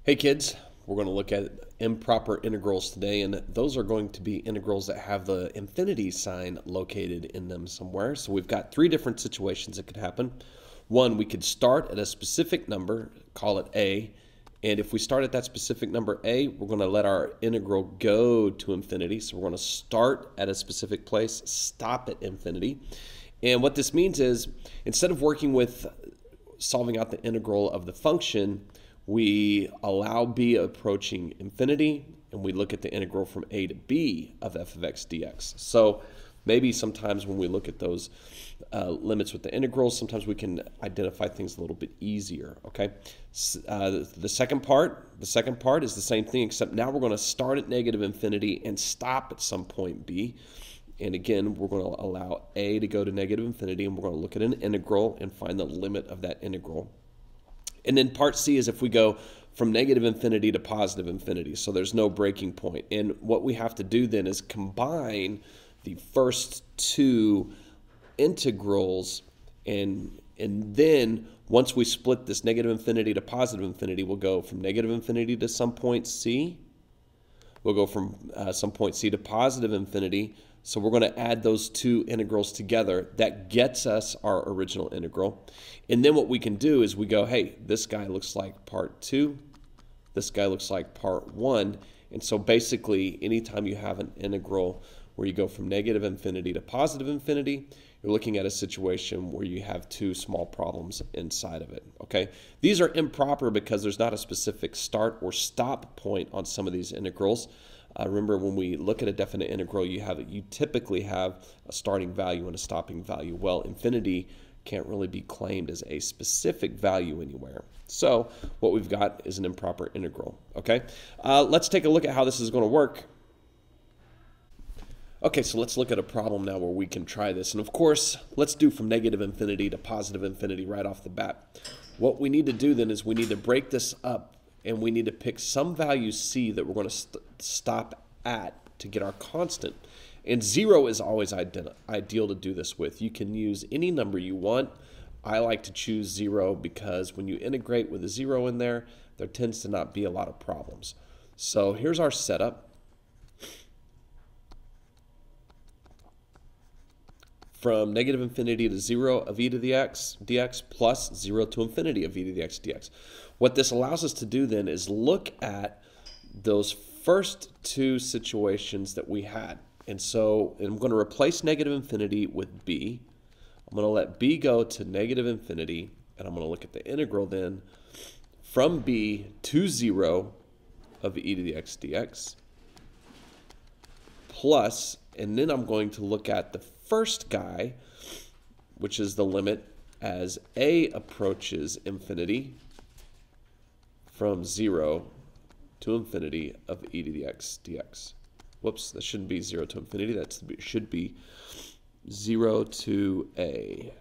Hey kids, we're going to look at improper integrals today, and those are going to be integrals that have the infinity sign located in them somewhere. So we've got three different situations that could happen. One, we could start at a specific number, call it a, and if we start at that specific number a, we're going to let our integral go to infinity. So we're going to start at a specific place, stop at infinity. And what this means is, instead of working with solving out the integral of the function, we allow b approaching infinity, and we look at the integral from a to b of f of x dx. So maybe sometimes when we look at those limits with the integrals, sometimes we can identify things a little bit easier. Okay, the second part is the same thing, except now we're going to start at negative infinity and stop at some point b. And again, we're going to allow a to go to negative infinity, and we're going to look at an integral and find the limit of that integral. And then part C is if we go from negative infinity to positive infinity. So there's no breaking point. And what we have to do then is combine the first two integrals, and then once we split this negative infinity to positive infinity, we'll go from negative infinity to some point C. We'll go from some point C to positive infinity. So we're going to add those two integrals together. That gets us our original integral. And then what we can do is we go, hey, this guy looks like part 2. This guy looks like part 1. And so basically, anytime you have an integral where you go from negative infinity to positive infinity, you're looking at a situation where you have two small problems inside of it. Okay, these are improper because there's not a specific start or stop point on some of these integrals. Remember, when we look at a definite integral, you typically have a starting value and a stopping value. Well, infinity can't really be claimed as a specific value anywhere. So what we've got is an improper integral. Okay, let's take a look at how this is going to work. Okay, so let's look at a problem now where we can try this. And of course, let's do from negative infinity to positive infinity right off the bat. What we need to do then is we need to break this up, and we need to pick some value c that we're going to stop at to get our constant. And 0 is always ideal to do this with. You can use any number you want. I like to choose 0 because when you integrate with a 0 in there, there tends to not be a lot of problems. So here's our setup. From negative infinity to 0 of e to the x dx plus 0 to infinity of e to the x dx. What this allows us to do then is look at those first two situations that we had. And so I'm going to replace negative infinity with b. I'm going to let b go to negative infinity, and I'm going to look at the integral then from b to 0 of e to the x dx plus, and then I'm going to look at the first guy, which is the limit as a approaches infinity from 0 to infinity of e to the x dx. Whoops, that shouldn't be 0 to infinity. That should be 0 to a.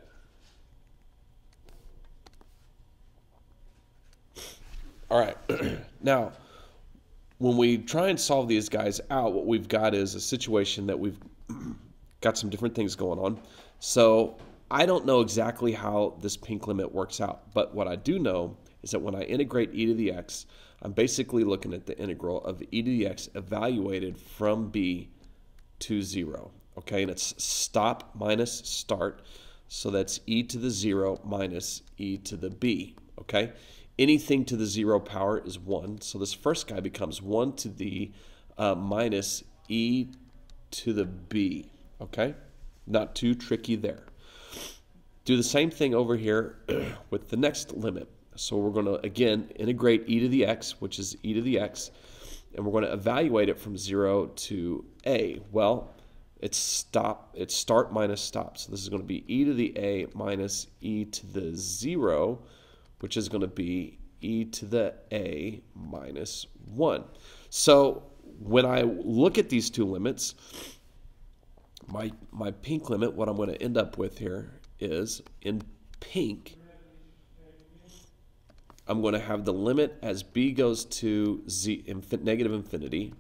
All right. Now, when we try and solve these guys out, what we've got is a situation that we've got some different things going on. So I don't know exactly how this pink limit works out, but what I do know is that when I integrate e to the x, I'm basically looking at the integral of e to the x evaluated from b to 0. Okay, and it's stop minus start, so that's e to the 0 minus e to the b. Okay, anything to the 0 power is 1, so this first guy becomes 1 to the minus e to the b. Okay, not too tricky there. Do the same thing over here with the next limit. So we're going to, again, integrate e to the x, which is e to the x, and we're going to evaluate it from 0 to a. Well, it's start minus stop. So this is going to be e to the a minus e to the 0, which is going to be e to the a minus 1. So when I look at these two limits, my pink limit, what I'm going to end up with here is, in pink, I'm going to have the limit as b goes to negative infinity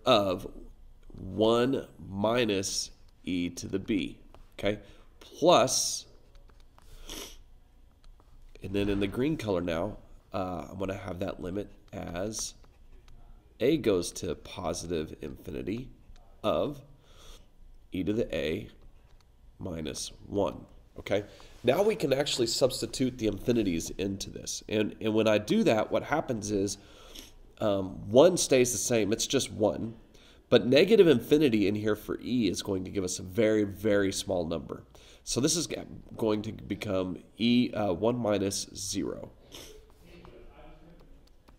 of 1 minus e to the b, okay, plus, and then in the green color now, I'm going to have that limit as a goes to positive infinity of e to the a minus 1. Okay, now we can actually substitute the infinities into this. And when I do that, what happens is 1 stays the same. It's just 1. But negative infinity in here for e is going to give us a very, very small number. So this is going to become 1 minus 0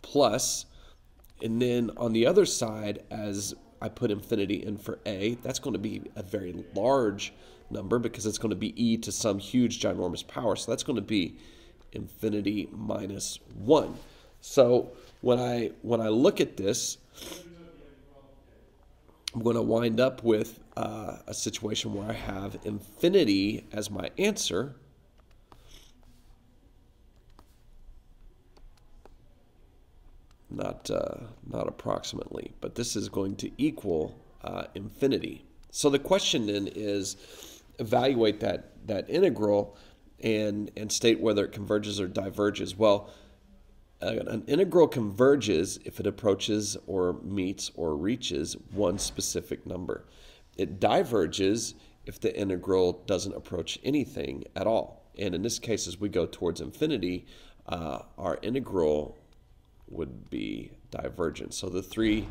plus, and then on the other side, as I put infinity in for a, that's going to be a very large number because it's going to be e to some huge ginormous power. So that's going to be infinity minus 1. So when I look at this, I'm going to wind up with a situation where I have infinity as my answer. Not approximately, but this is going to equal infinity. So the question then is evaluate that integral and state whether it converges or diverges. Well, an integral converges if it approaches or meets or reaches one specific number. It diverges if the integral doesn't approach anything at all. And in this case, as we go towards infinity, our integral would be divergent. So the three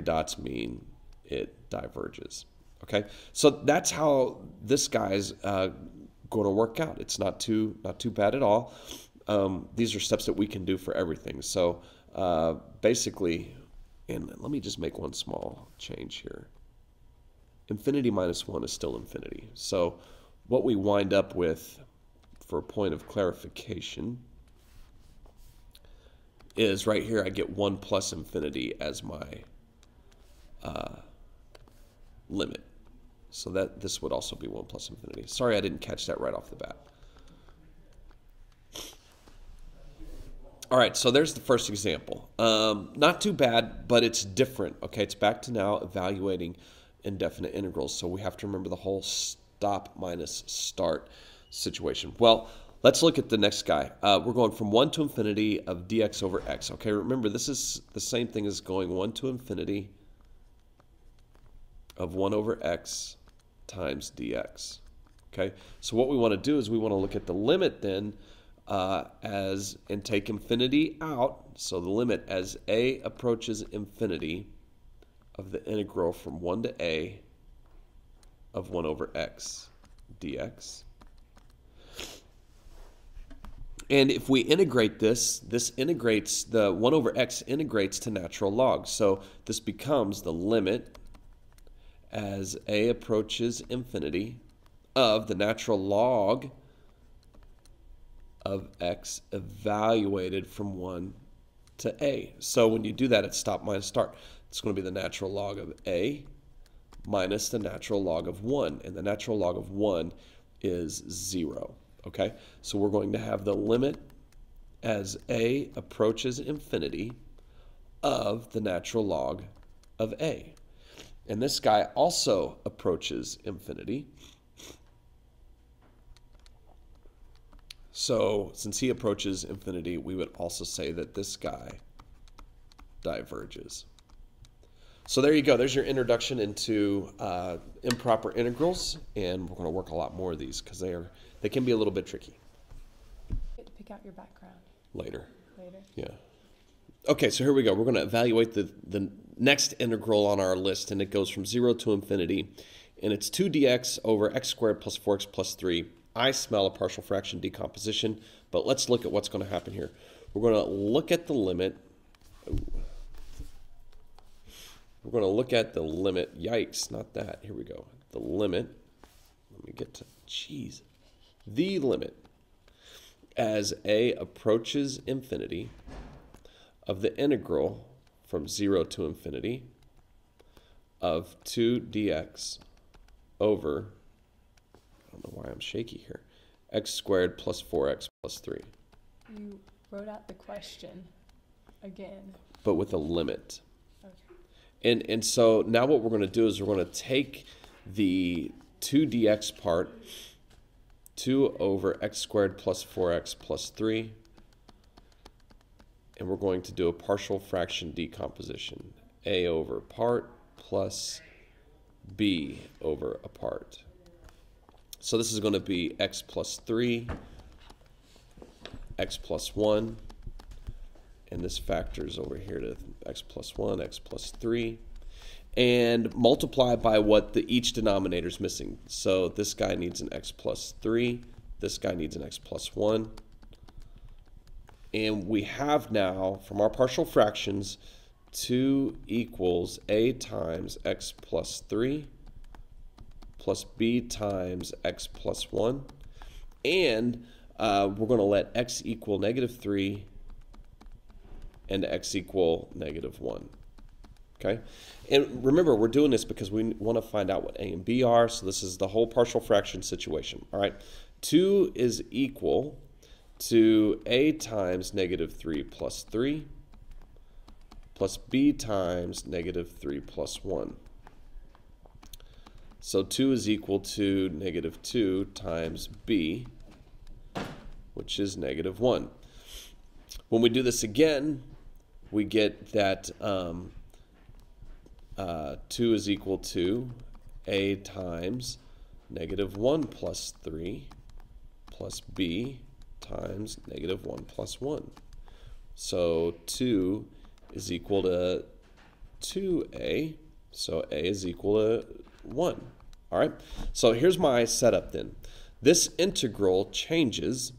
dots mean it diverges. Okay, so that's how this guy's going to work out. It's not too bad at all. These are steps that we can do for everything. So basically, and let me just make one small change here. Infinity minus 1 is still infinity. So what we wind up with, for a point of clarification, is right here I get 1 plus infinity as my limit. So that this would also be 1 plus infinity. Sorry I didn't catch that right off the bat. All right, so there's the first example. Not too bad, but it's different. Okay, it's back to now evaluating indefinite integrals. So we have to remember the whole stop minus start situation. Well, let's look at the next guy. We're going from 1 to infinity of dx over x. Okay, remember this is the same thing as going 1 to infinity of 1 over x times dx. Okay, so what we want to do is we want to look at the limit then and take infinity out. So the limit as a approaches infinity of the integral from 1 to a of 1 over x dx. And if we integrate this integrates, the 1 over x integrates to natural log. So this becomes the limit as a approaches infinity of the natural log of x evaluated from 1 to a. So when you do that, it's stop minus start. It's going to be the natural log of a minus the natural log of 1. And the natural log of 1 is 0. Okay, so we're going to have the limit as a approaches infinity of the natural log of a. And this guy also approaches infinity. So since he approaches infinity, we would also say that this guy diverges. So there you go. There's your introduction into improper integrals, and we're going to work a lot more of these because they can be a little bit tricky. Pick out your background. Later. Yeah. Okay, so here we go. We're going to evaluate the next integral on our list, and it goes from 0 to infinity, and it's 2 dx over x squared plus 4x plus 3. I smell a partial fraction decomposition, but let's look at what's going to happen here. We're going to look at the limit. We're going to look at the limit. Yikes, not that. Here we go. The limit. Let me get to, jeez. The limit as a approaches infinity of the integral from 0 to infinity of 2 dx over, I don't know why I'm shaky here, x squared plus 4x plus 3. You wrote out the question again. But with a limit. Okay. And so now what we're going to do is we're going to take the 2 dx part, 2 over x squared plus 4x plus 3, and we're going to do a partial fraction decomposition. A over part plus B over a part. So this is going to be x plus 3, x plus 1, and this factors over here to x plus 1, x plus 3, and multiply by what each denominator is missing. So this guy needs an x plus 3, this guy needs an x plus 1, and we have now, from our partial fractions, 2 equals a times x plus 3 plus b times x plus 1, and we're going to let x equal -3 and x equal -1. Okay? And remember, we're doing this because we want to find out what a and b are, so this is the whole partial fraction situation. All right? 2 is equal to a times -3 plus 3 plus b times -3 plus 1. So 2 is equal to -2 times b, which is -1. When we do this again, we get that 2 is equal to a times -1 plus 3 plus b times -1 plus 1. So 2 is equal to 2a, so a is equal to 1. All right, so here's my setup then. This integral changes,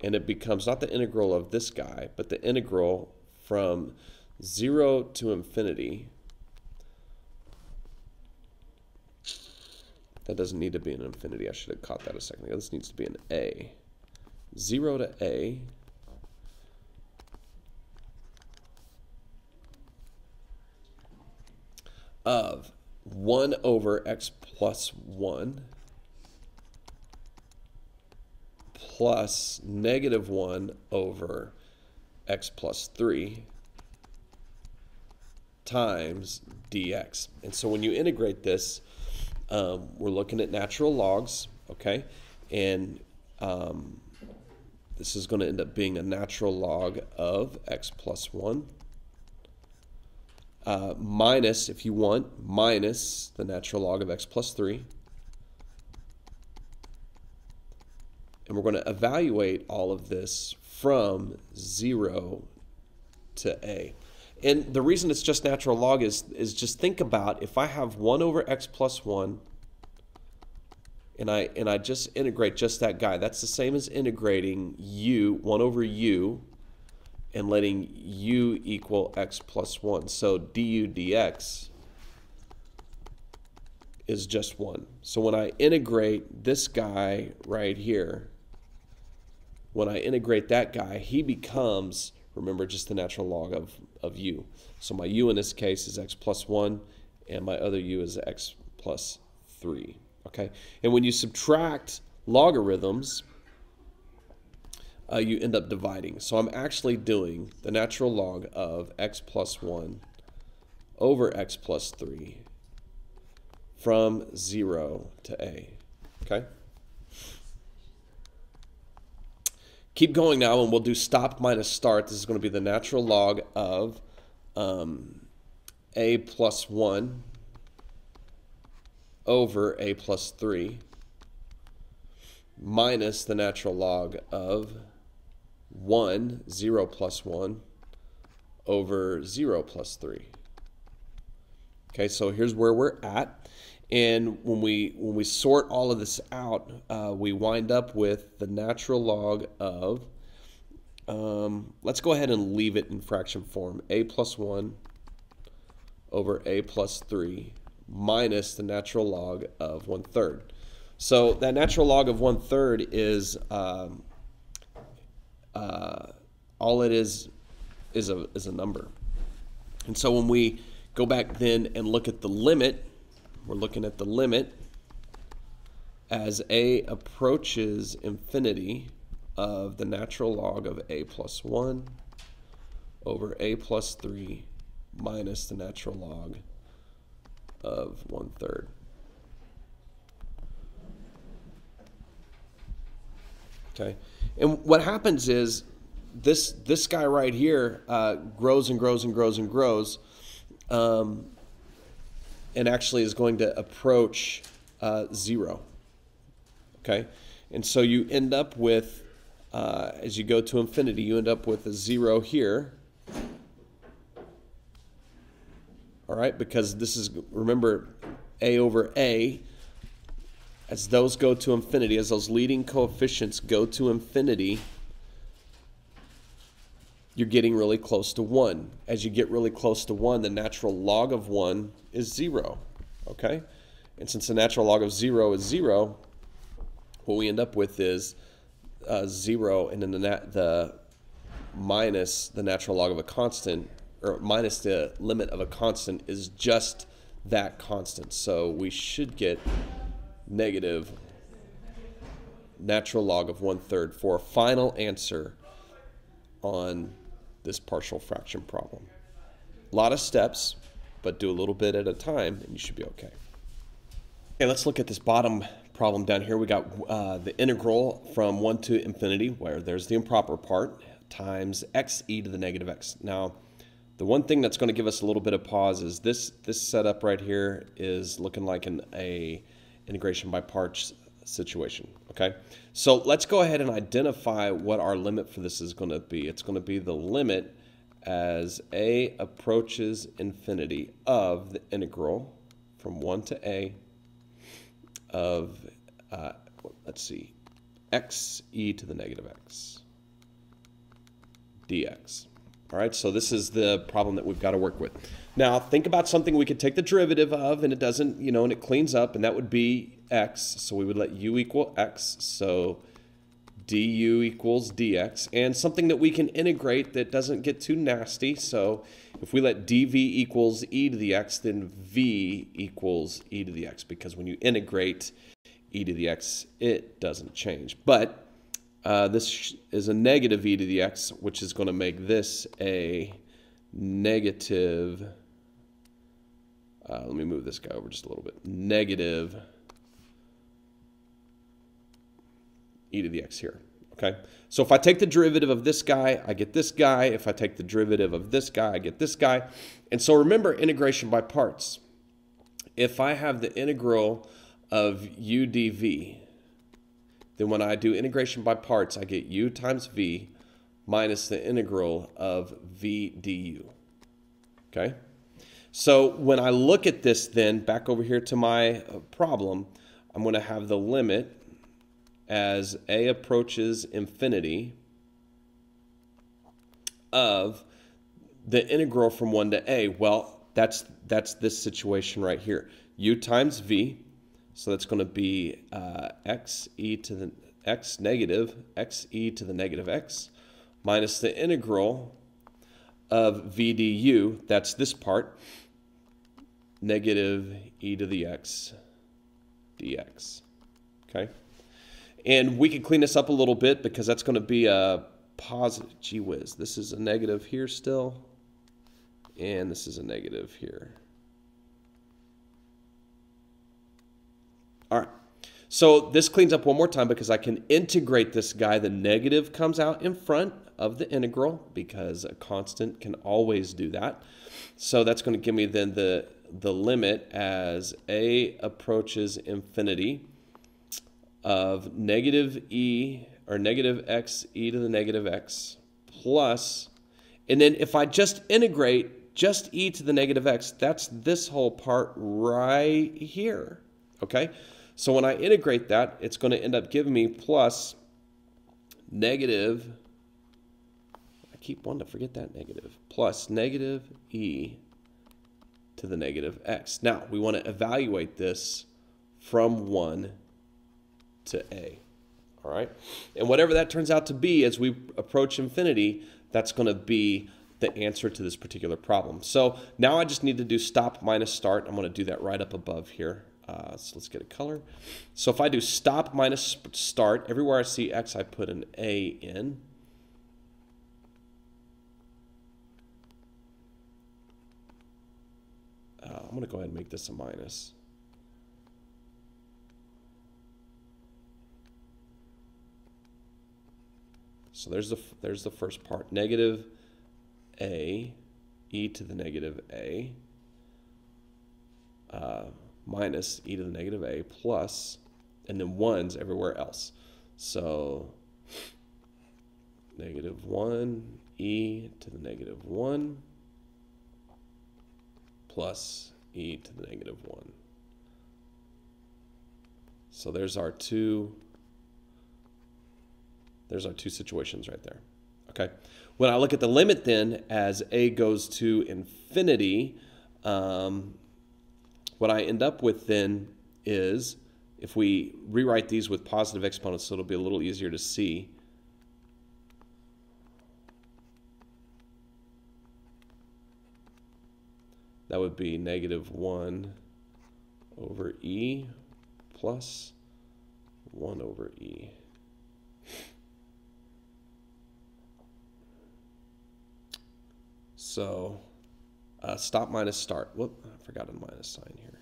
and it becomes not the integral of this guy, but the integral from 0 to infinity. That doesn't need to be an infinity. I should have caught that a second ago. This needs to be an a. 0 to a of 1 over x plus 1 plus -1 over x plus 3 times dx. And so when you integrate this, we're looking at natural logs, okay? And this is going to end up being a natural log of x plus 1 minus, if you want, minus the natural log of x plus 3. And we're going to evaluate all of this from 0 to a. And the reason it's just natural log is just think about if I have 1 over x plus 1 and I just integrate just that guy. That's the same as integrating 1 over u and letting u equal x plus 1. So du dx is just 1. So when I integrate this guy right here, when I integrate that guy, he becomes, remember, just the natural log of u. So my u in this case is x plus 1, and my other u is x plus 3. Okay? And when you subtract logarithms, you end up dividing. So I'm actually doing the natural log of x plus 1 over x plus 3 from 0 to a. Okay? Keep going now, and we'll do stop minus start. This is going to be the natural log of a plus 1 over a plus 3 minus the natural log of 0 plus 1 over 0 plus 3. Okay, so here's where we're at. And when we sort all of this out, we wind up with the natural log of, let's go ahead and leave it in fraction form, a plus 1 over a plus 3 minus the natural log of 1/3. So that natural log of 1/3 is, all it is a number. And so when we go back then and look at the limit, we're looking at the limit as a approaches infinity of the natural log of a plus 1 over a plus 3 minus the natural log of 1/3. Okay, and what happens is this guy right here grows and grows and grows and grows, and actually is going to approach 0. Okay, and so you end up with, as you go to infinity, you end up with a 0 here. All right, because this is, remember, a over a, as those go to infinity, as those leading coefficients go to infinity, you're getting really close to 1. As you get really close to 1, the natural log of 1 is 0. Okay? And since the natural log of 0 is 0, what we end up with is 0, and then the minus the natural log of a constant, or minus the limit of a constant, is just that constant. So we should get negative natural log of 1/3 for a final answer on this partial fraction problem. A lot of steps, but do a little bit at a time, and you should be okay. Okay, let's look at this bottom problem down here. We got the integral from 1 to infinity, where there's the improper part, times x e to the negative x. Now, the one thing that's going to give us a little bit of pause is this setup right here is looking like a integration by parts situation. Okay, so let's go ahead and identify what our limit for this is going to be. It's going to be the limit as a approaches infinity of the integral from 1 to a of, let's see, x e to the negative x dx. All right, so this is the problem that we've got to work with. Now, think about something we could take the derivative of, and it doesn't, and it cleans up, and that would be x. So we would let u equal x, so du equals dx. And something that we can integrate that doesn't get too nasty. So if we let dv equals e to the x, then v equals e to the x, because when you integrate e to the x, it doesn't change. But this is a negative e to the x, which is going to make this a negative, let me move this guy over just a little bit, negative e to the x here. Okay, so if I take the derivative of this guy, I get this guy. If I take the derivative of this guy, I get this guy. And so remember integration by parts. If I have the integral of u dv, then when I do integration by parts, I get u times v minus the integral of v du. Okay? So when I look at this then, back over here to my problem, I'm going to have the limit as a approaches infinity of the integral from 1 to a. Well, that's this situation right here. U times v. So that's going to be x e to the x negative x e to the negative x minus the integral of v du, that's this part, negative e to the x dx. Okay? And we can clean this up a little bit because that's going to be a positive, gee whiz, this is a negative here still, and this is a negative here. All right, so this cleans up one more time because I can integrate this guy. The negative comes out in front of the integral because a constant can always do that. So that's going to give me then the limit as a approaches infinity of negative e, or negative x e to the negative x plus, and then if I just integrate just e to the negative x, that's this whole part right here. Okay? So when I integrate that, it's going to end up giving me plus negative, I keep wanting to forget that negative, plus negative e to the negative x. Now, we want to evaluate this from 1 to a. All right? And whatever that turns out to be as we approach infinity, that's going to be the answer to this particular problem. So now I just need to do stop minus start. I'm going to do that right up above here. So let's get a color. So if I do stop minus start, everywhere I see x, I put an a in. I'm going to go ahead and make this a minus. So there's the first part. Negative a e to the negative a minus e to the negative a plus, and then 1's everywhere else. So negative 1 e to the negative 1 plus e to the negative 1. So there's our two situations right there. Okay. When I look at the limit then as a goes to infinity, what I end up with then is, if we rewrite these with positive exponents so it'll be a little easier to see, that would be negative 1 over e plus 1 over e. So stop minus start. Whoop, I forgot a minus sign here.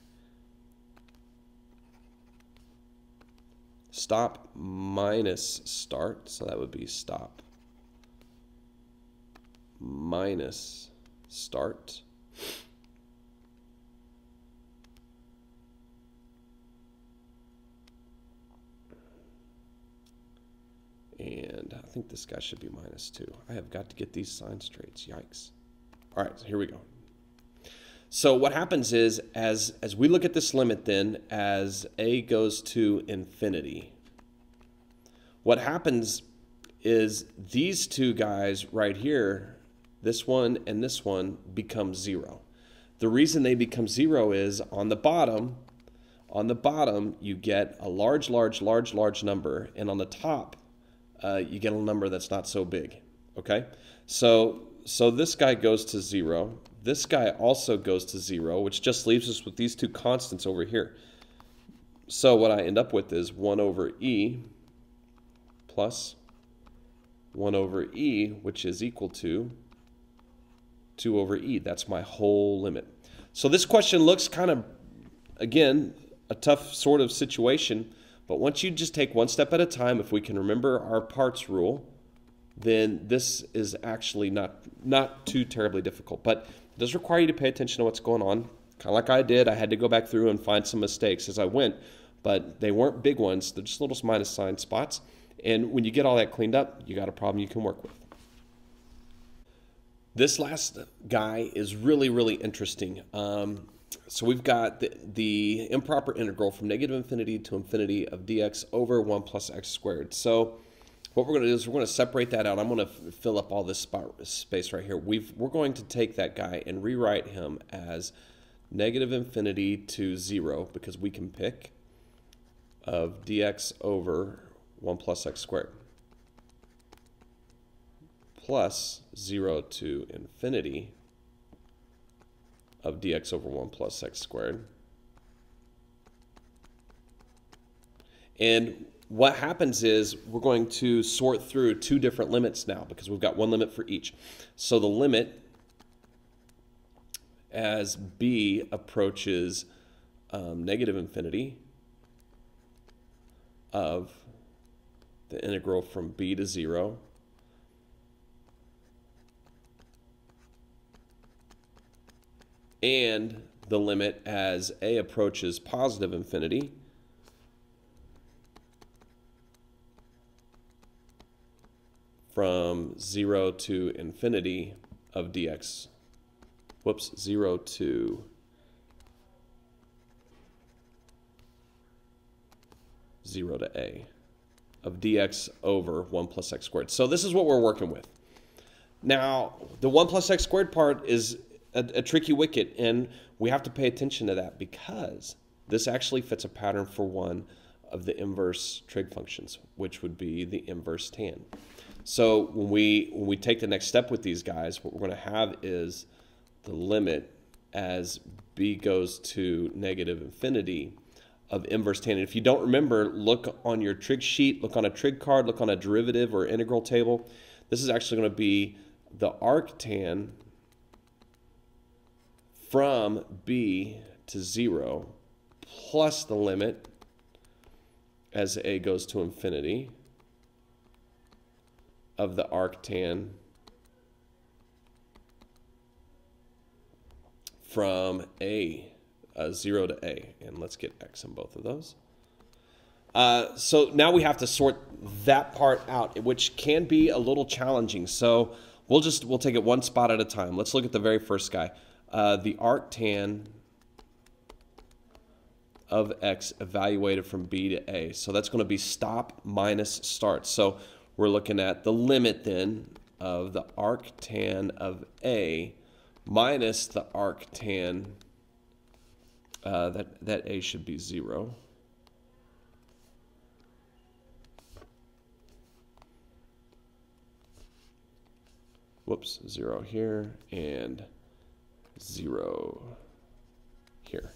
Stop minus start, so that would be stop minus start. And I think this guy should be minus 2. I have got to get these sign straights. Yikes. All right, so here we go. So what happens is, as we look at this limit then, as a goes to infinity, what happens is these two guys right here, this one and this one, become 0. The reason they become 0 is on the bottom you get a large number, and on the top you get a number that's not so big. Okay, so this guy goes to 0. This guy also goes to 0, which just leaves us with these two constants over here. So what I end up with is 1 over e plus 1 over e, which is equal to 2 over e. That's my whole limit. So this question looks kind of, again, a tough sort of situation, but once you just take one step at a time, if we can remember our parts rule, then this is actually not too terribly difficult. But it does require you to pay attention to what's going on. Kind of like I did. I had to go back through and find some mistakes as I went, but they weren't big ones. They're just little minus sign spots. And when you get all that cleaned up, you got a problem you can work with. This last guy is really interesting. So we've got the improper integral from negative infinity to infinity of dx over 1 plus x squared. So what we're going to do is we're going to separate that out. I'm going to fill up all this space right here. We're going to take that guy and rewrite him as negative infinity to 0, because we can pick, of dx over 1 plus x squared, plus 0 to infinity of dx over 1 plus x squared. And what happens is we're going to sort through two different limits now, because we've got one limit for each. So the limit as b approaches negative infinity of the integral from b to 0 and the limit as a approaches positive infinity from 0 to infinity of dx. 0 to 0 to a of dx over 1 plus x squared. So this is what we're working with. Now, the 1 plus x squared part is a tricky wicket, and we have to pay attention to that, because this actually fits a pattern for one of the inverse trig functions, which would be the inverse tan. So when we take the next step with these guys, what we're going to have is the limit as b goes to negative infinity of inverse tan. And if you don't remember, look on your trig sheet, look on a trig card, look on a derivative or integral table. This is actually going to be the arctan from b to 0 plus the limit as a goes to infinity of the arctan from A, 0 to A. And let's get X in both of those. So now we have to sort that part out, which can be a little challenging. So we'll take it one spot at a time. Let's look at the very first guy. The arctan of X evaluated from B to A. So that's going to be stop minus start. So we're looking at the limit then of the arctan of A minus the arctan, that A should be 0. Whoops, 0 here and 0 here.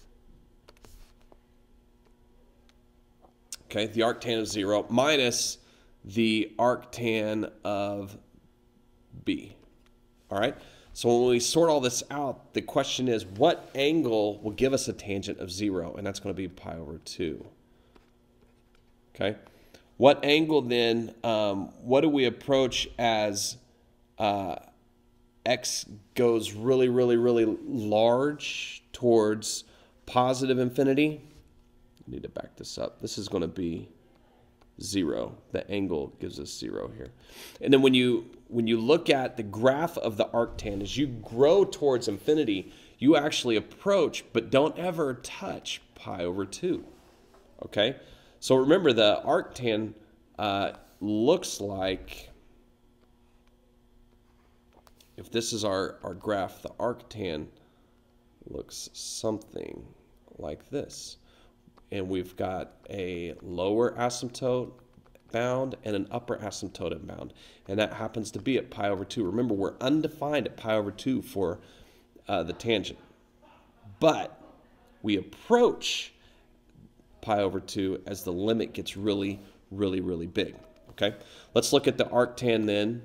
Okay, the arctan of 0 minus the arctan of B. All right, so when we sort all this out, the question is what angle will give us a tangent of 0? And that's going to be pi over 2. Okay, what angle then, what do we approach as X goes really, really, really large towards positive infinity? I need to back this up. This is going to be 0. The angle gives us 0 here. And then when you look at the graph of the arctan, as you grow towards infinity, you actually approach, but don't ever touch pi over 2. Okay? So remember, the arctan looks like, if this is our graph, the arctan looks something like this. And we've got a lower asymptote bound and an upper asymptote bound. And that happens to be at pi over 2. Remember, we're undefined at pi over 2 for the tangent. But we approach pi over 2 as the limit gets really, really, really big. Okay? Let's look at the arctan then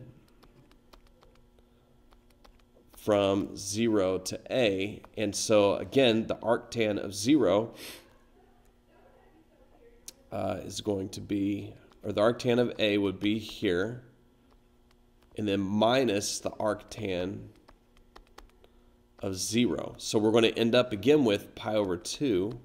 from 0 to A. And so, again, the arctan of 0 is going to be, or the arctan of A would be here, and then minus the arctan of 0. So we're going to end up again with pi over 2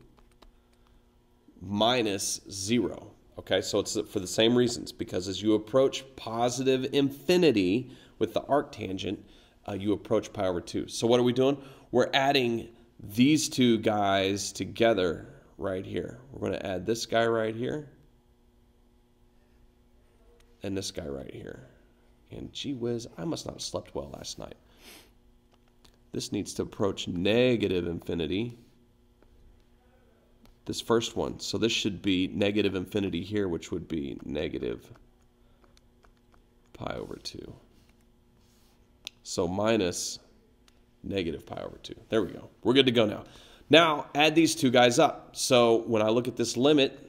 minus 0. Okay, so it's for the same reasons, because as you approach positive infinity with the arctangent, you approach pi over 2. So what are we doing? We're adding these two guys together right here. We're going to add this guy right here and this guy right here. And gee whiz, I must not have slept well last night. This needs to approach negative infinity. This first one. So this should be negative infinity here, which would be negative pi over 2. So minus negative pi over 2. There we go. We're good to go now. Now, add these two guys up. So when I look at this limit,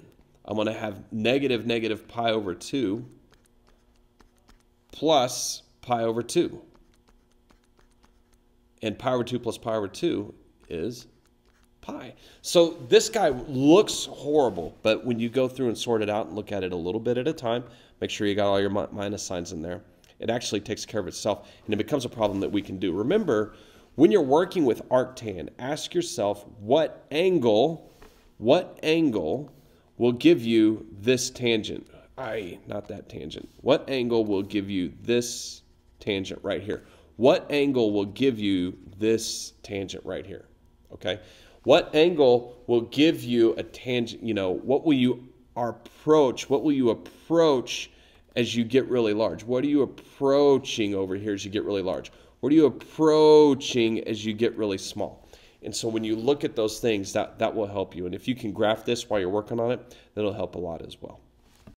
I'm going to have negative pi over 2 plus pi over 2. And pi over 2 plus pi over 2 is pi. So this guy looks horrible, but when you go through and sort it out and look at it a little bit at a time, make sure you got all your minus signs in there. It actually takes care of itself, and it becomes a problem that we can do. Remember, when you're working with arctan, ask yourself what angle will give you this tangent? Not that tangent. What angle will give you this tangent right here? What angle will give you this tangent right here? Okay? What angle will give you a tangent? You know, what will you approach? What will you approach as you get really large? What are you approaching over here as you get really large? What are you approaching as you get really small? And so when you look at those things, that will help you. And if you can graph this while you're working on it, that'll help a lot as well.